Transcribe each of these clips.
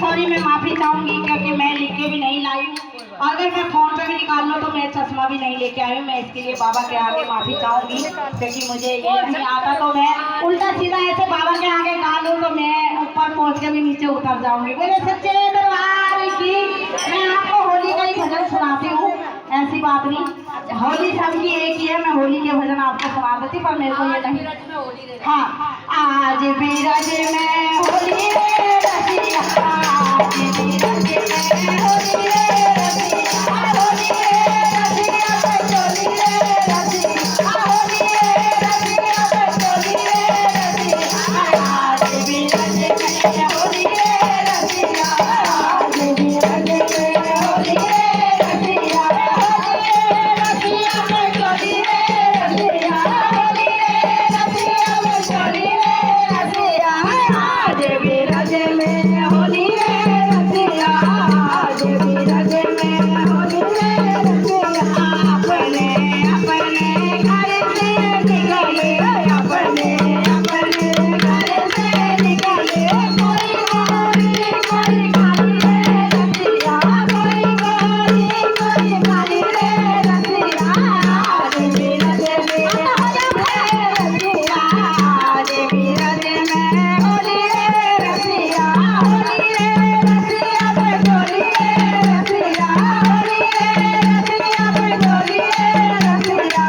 Sorry, मैं माफी चाहूंगी क्योंकि मैं लिख के भी नहीं लाई हूँ। अगर मैं फोन पे भी निकाल लूँ तो मैं चश्मा भी नहीं लेके आई हूँ। मैं इसके लिए बाबा के आगे माफी चाहूंगी क्योंकि मुझे ये नहीं आता। तो मैं उल्टा सीधा ऐसे बाबा के आगे गा लूँ तो मैं ऊपर पहुँच के भी नीचे उतर जाऊंगी। बोले सच्चे दरबार की। मैं आपको होली का ही भजन सुनाती हूँ, ऐसी बात नहीं। होली सबकी एक ही है, मैं होली के भजन आपको सुना देती, पर मेरे को ये नहीं। हाँ, आज बीरज में होली रे रसिया, आज बीरज में होली रे रसिया, होली रे रसिया पे चोली रे रसिया, होली रे रसिया पे चोली रे रसिया, आज बीरज में होली रे रसिया, आज बीरज में होली रे रसिया, होली रे रसिया पे चोली रे रसिया, होली रे रसिया पे चोली रे रसिया, आज बीरज में होली रे रसिया, आज बीरज में होली रे रसिया, अपने अपने घर से निकले, अपने अपने घर से निकले, कोई गोरी कोई काली रे रसिया, कोई गोरी कोई काली रे रसिया, आज बीरज में होली रे रसिया, आज बीरज में होली रे रसिया, होली रे रसिया पे चोली रे रसिया, होली रे रसिया पे चोली रे रसिया,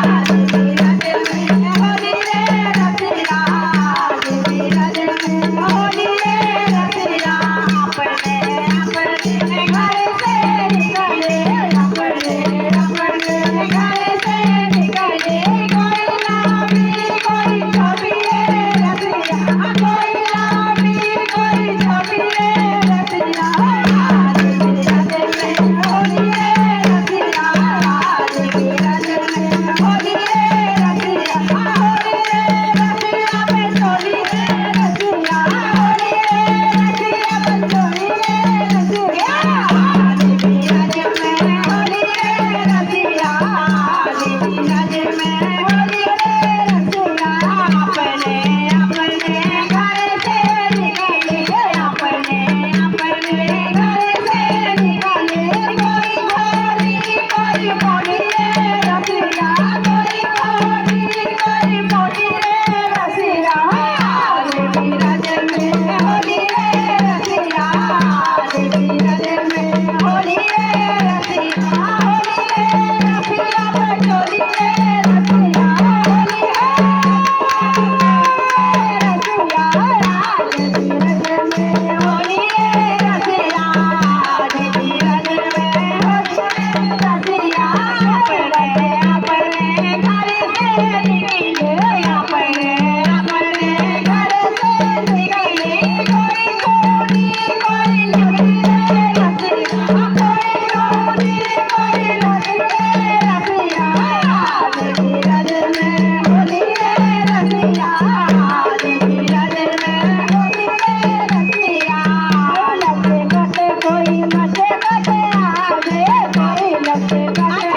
आज बीरज में होली रे रसिया, आज बीरज में होली रे रसिया, अपने अपने घर से निकले, अपने अपने घर से निकले, कोई लामी कोई छोटी रे रसिया, कोई लामी कोई छोटी रे रसिया, आज बीरज में होली रे रसिया, आज बीरज में होली रे रसिया, होली रे रसिया पे चोली रे रसिया, होली रे रसिया पे चोली रे रसिया, आज बीरज में होली रे रसिया, आज बीरज में होली रे रसिया, अपने अपने घर से निकले, अपने अपने घर से निकले, कोई घोड़ी कोई मोड़ी रे रसिया, कोई घोड़ी कोई मोड़ी रे रसिया, आज बीरज में होली रे रसिया, आज बीरज में होली रे रसिया, होली रे रसिया पे चोली रे रसिया, होली रे रसिया, आज बीरज में होली रे रसिया, आज बीरज में होली रे रसिया, अपने अपने घर से निकले, अपने अपने घर से निकले, कोई घोड़ी कोई लड़ी रे रसिया, कोई घोड़ी कोई लड़ी रे रसिया, आज बीरज में होली रे रसिया, आज बीरज में होली रे रसिया, लगे गटे कोई मचे गटे आवे, कोई लगे गटे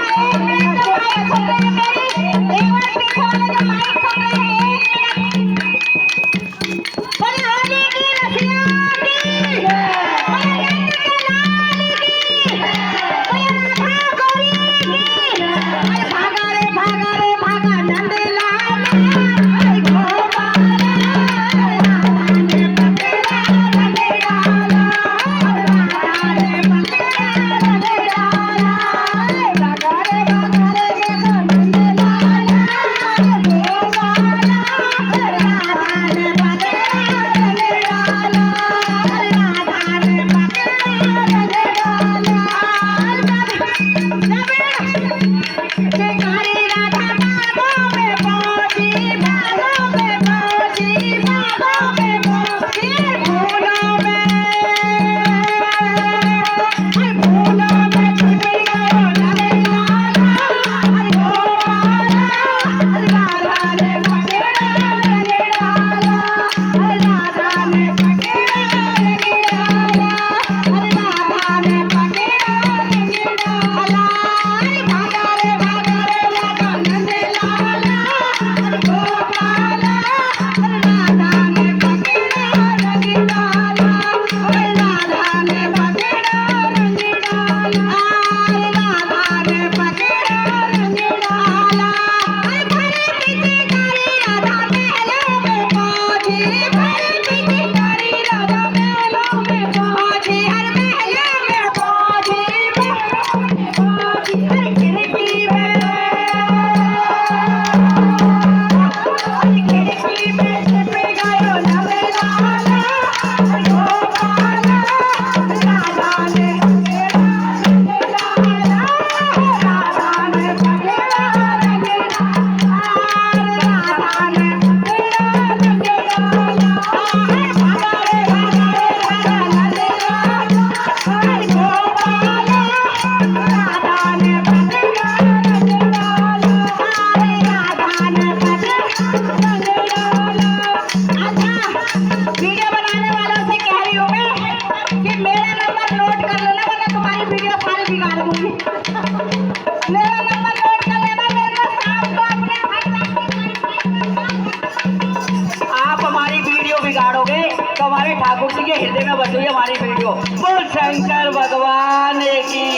तो हमारे ठाकुर जी के हृदय में बसी हुई हमारी वीडियो। बोल शंकर भगवान की।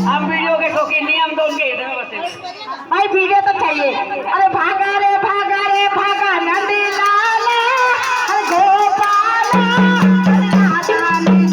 हम वीडियो के शौकीन नहीं, हम तो उनके हृदय में बसे हुए। भाई वीडियो तो चाहिए। अरे भागा रे भागा रे भागा नंदी लाला, अरे गोपाला, अरे राधा ने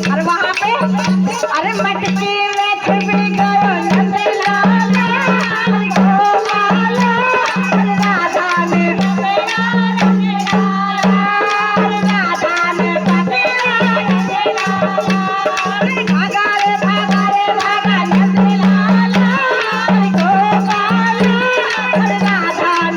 और वहाँ पे अरे मटकी में छिप गयो नंदलाला, गोपाला, राधा ने भागा रे भागा रे भागा नंदलाला, गोपाला, राधा ने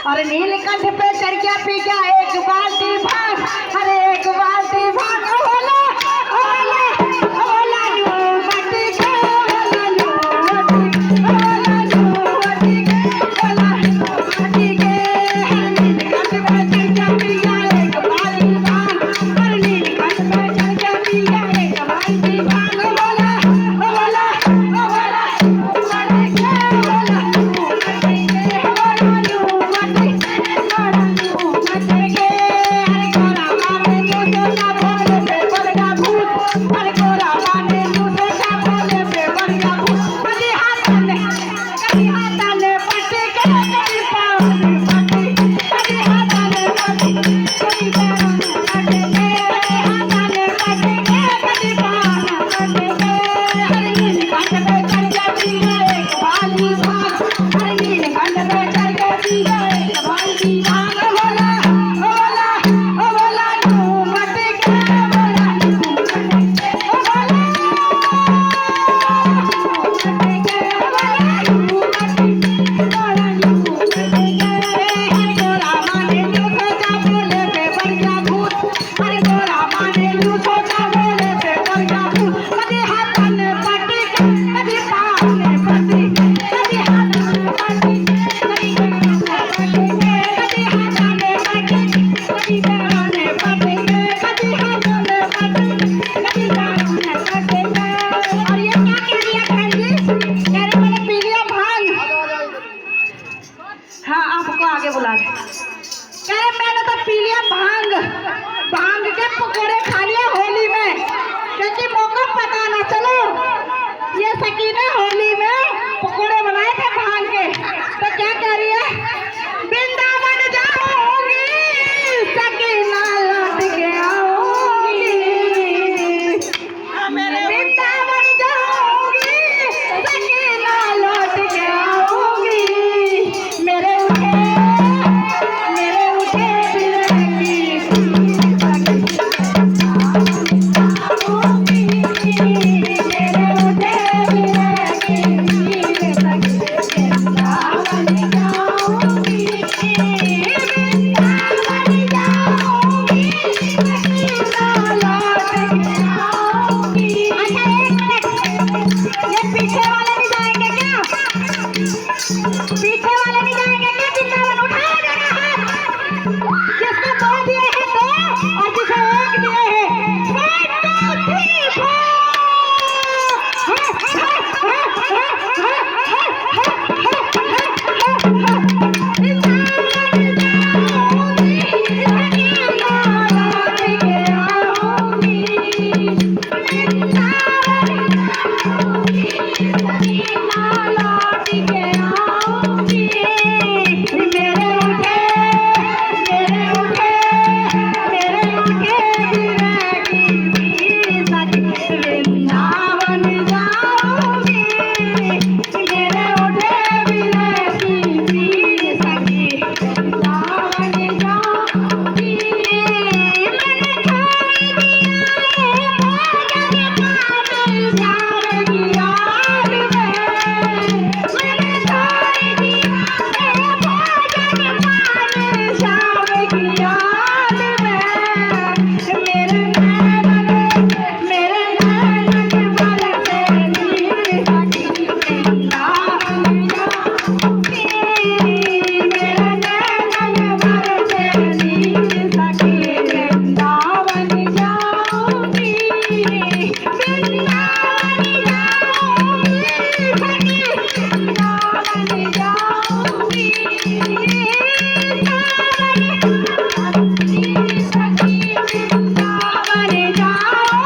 और नीलकंठ पे चढ़ गया पी गया एक बाल्टी